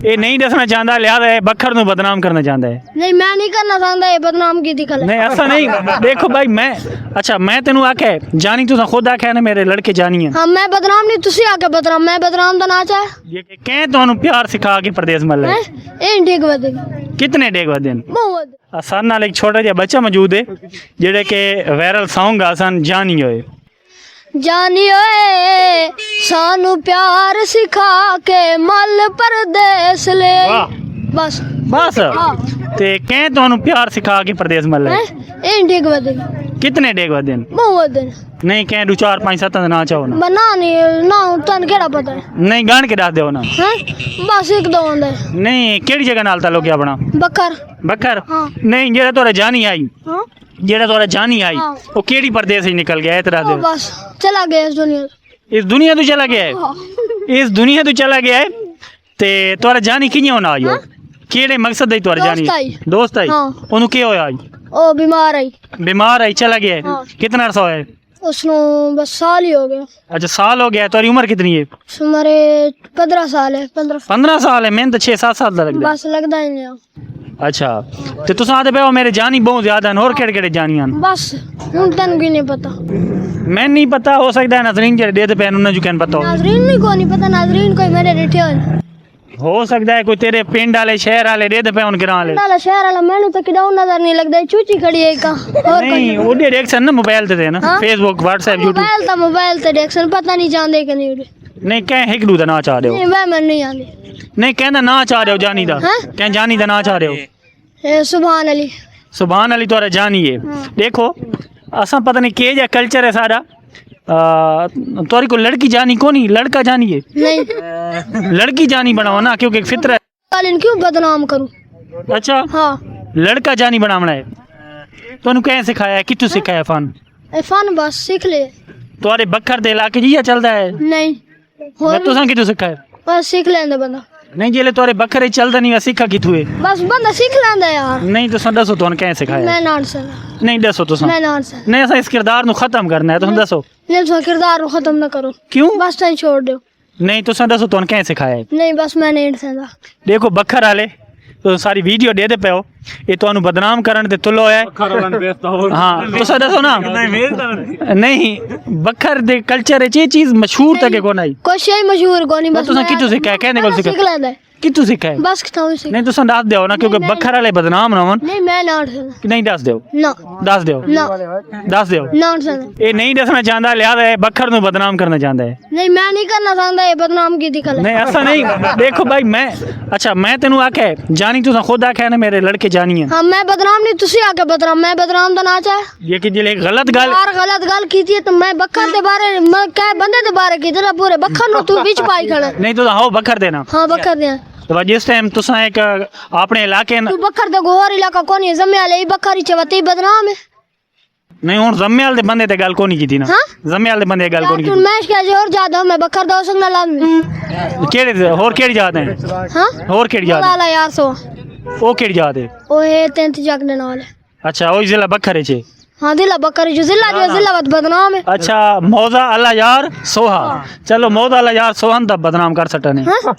ये नहीं दसना चाहता लिहाजा है बखर नु बदनाम करना चाहता है। नहीं मैं नहीं करना चाहता ये बदनाम की दिखल नहीं ऐसा नहीं देखो भाई मैं अच्छा मैं तेनू आखे जानी तू खुद आखे ना मेरे लड़के जानी है। हाँ मैं बदनाम नहीं तुसी आके बदनाम मैं बदनाम तो ना चाहे ये कह तो प्यार सिखा के प्रदेश मल है ए ठीक बदे कितने डेग वदन बहुत असन नाल एक छोटा जिहा बच्चा मौजूद है जेड़े के वायरल सॉन्ग आसन जानी होए जानिए सानू प्यार सिखा के मल परदेस ले बस बस ते कह तो प्यार सिखा के प्रदेश मल है ए ठीक बदे कितने डेग वदन बहुत दिन नहीं कह 2 4 5 7 ना चाहो ना बना नहीं ना तन केड़ा पता है नहीं गान के दस दो ना हैं बस एक दो होंदा नहीं केड़ी जगह नाल ताल्लुक है अपना बकर बकर हाँ। नहीं जेड़ा तोरा जानी आई हाँ जेड़ा तोरा जानी आई हाँ। वो केड़ी परदेस ही निकल गया है तेरा ओ, बस चला गया इस दुनिया इस दुनिया तू चला गया है हाँ। इस दुनिया तू चला गया है ते तोरा जानी कियां होना आई केड़े मकसद है तोरा जानी दोस्त आई। दोस्त आई हाँ। ओनु के होया आई ओ बीमार आई बीमार आई चला गया है हाँ। कितना अरसा है उसनो बस साल ही हो गया अच्छा साल हो गया है तुम्हारी उम्र कितनी है हमारे 15 साल है 15 साल है मैंने तो 6-7 साल का लगता बस लगता ही नहीं है अच्छा ते तुस आते पे मेरे जानी बहुत ज्यादा न और केड़े केड़े जानी हैं बस हूं तन की नहीं पता मैं नहीं पता हो सकता है नाजरीन जेड़े देते पे उन्हें जो कहन पता हो नाजरीन नहीं को नहीं पता नाजरीन कोई मेरे रिठे हो सकता है कोई तेरे पिंड वाले शहर वाले देते पे उन गिरां वाले नाला शहर वाला मैंने तो किडाउ नजर नहीं लगता चूची खड़ी है का और नहीं वो डायरेक्शन ना मोबाइल ते ना हाँ? फेसबुक व्हाट्सएप यूट्यूब मोबाइल ते देखसन पता नहीं जानदे कि नहीं नहीं कह हिकड़ू दा ना चाह रहे हो नहीं मैं नहीं आंदी नहीं कहंदा ना चाह रहे हो जानी दा हाँ? कह जानी दा ना चाह रहे हो ए सुभान अली सुभान अली तोरा जानी है देखो असा पता नहीं के जा कल्चर है सारा तोरी को लड़की जानी कोनी लड़का जानी है नहीं लड़की जानी बनाओ ना क्योंकि फितरा वालिन क्यों बदनाम करूं है अच्छा हाँ लड़का जानी बनावना है तोनु कह सिखाया है कितु सिखाया फन ए फन बस सीख ले तोरे बखर दे इलाके जिया चलदा है नहीं मैं तुसा कितु सिखाया बस सीख लेंदा बंदा नहीं जेले तोरे बखरे चलदा नहीं सीखा कितु है बस बंदा सीख लेंदा यार नहीं तुसा दसो तोन कह सिखाया मैं नानसन नहीं दसो तुसा मैं नानसन नहीं असा इस किरदार नु खत्म करना है तुम दसो नहीं तो किरदार खत्म ना करो क्यों बस टाइम छोड़ दो नहीं तुसा दसो तोन कह सिखाया है नहीं बस मैं नहीं सहंदा देखो बखर वाले तो सारी वीडियो दे पे हो ये तो बदनाम करन ते तुलो है हाँ तुसा दसो ना नहीं बखर दे कल्चर ये चीज मशहूर तक कोन आई कोई शे मशहूर को नहीं बस तुसा कितु सिखाया कहने को सीख लेंदा है कितु सिखाया बस किताब सीख नहीं तुसा दस दो ना क्योंकि बखर वाले बदनाम ना होन नहीं मैं ना सहंदा नहीं दस दो ना दस दो ना दस दो ना सहंदा ये नहीं दसना चाहता लिहाजा है बखर नु बदनाम करना चाहता है नहीं मैं नहीं करना चाहता ये बदनाम की दिखल नहीं ऐसा नहीं देखो भाई मैं अच्छा मैं तेनू आखे जानी तू खुद आखे ना मेरे लड़के जानी है हाँ मैं बदनाम नहीं तुसी आके बदनाम मैं बदनाम तो ना चाहे ये कि जिले गलत गल यार गलत गल कीती है तो मैं बखर दे बारे मैं क्या बंदे दे बारे की तेरा पूरे बखर नु तू बीच पाई खड़ा नहीं तो हो बखर देना हाँ बखर दे तो जिस टाइम तुसा एक अपने इलाके तू बखर दे गोर इलाका कोनी है जम्मे वाले बखरी चवती बदनाम है नहीं हुन जम्मेल दे बंदे ते गल कोनी कीती ना हाँ? जम्मेल दे बंदे गल कोनी तू कीती मैच क्या जोर ज्यादा मैं बखर दो संग ना लादमी केड़े और केड़ी जात है हाँ और केड़ी जात लाला यार सो ओ केड़ी जात है ओ है 3 जग देने वाले अच्छा ओ जिला बखरे छे हाँ दिला बकरी जो जिला बदनाम है अच्छा मौजा अल्लाह यार सोहा चलो मौजा अल्लाह यार सोहन दा बदनाम कर सटने हाँ?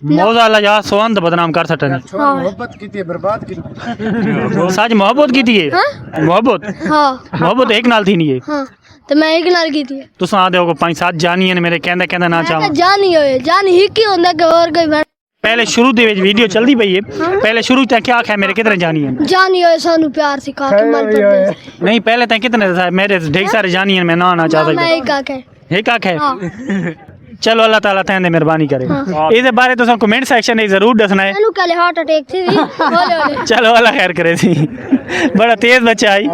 मौजा अल्लाह यार सोहन दा बदनाम कर सटने हाँ मोहब्बत की थी बर्बाद की सच मोहब्बत की थी हाँ? मोहब्बत हाँ मोहब्बत एक नाल थी नहीं है हाँ तो मैं एक नाल की थी तुसा आदे हो 5-7 जानी है मेरे कहंदा कहंदा ना चाहो जानी होए जानी ही की होंदा कि और कोई पहले शुरू दे विच वीडियो चलदी पई है पहले शुरू तक क्या आख्या मेरे कितने जानी है जानी होए सानू प्यार सिखा के मल पर नहीं पहले तक कितने मेरे ढेर सारे जानी है मैं ना चाह मैं सकता एक आके एक आखे हाँ चलो अल्लाह ताला तेंदे मेहरबानी करे इस बारे तुसा कमेंट सेक्शन में जरूर दसना है मैनू कल हार्ट अटैक थी होले होले चलो अल्लाह खैर करे सी बड़ा तेज बच्चा आई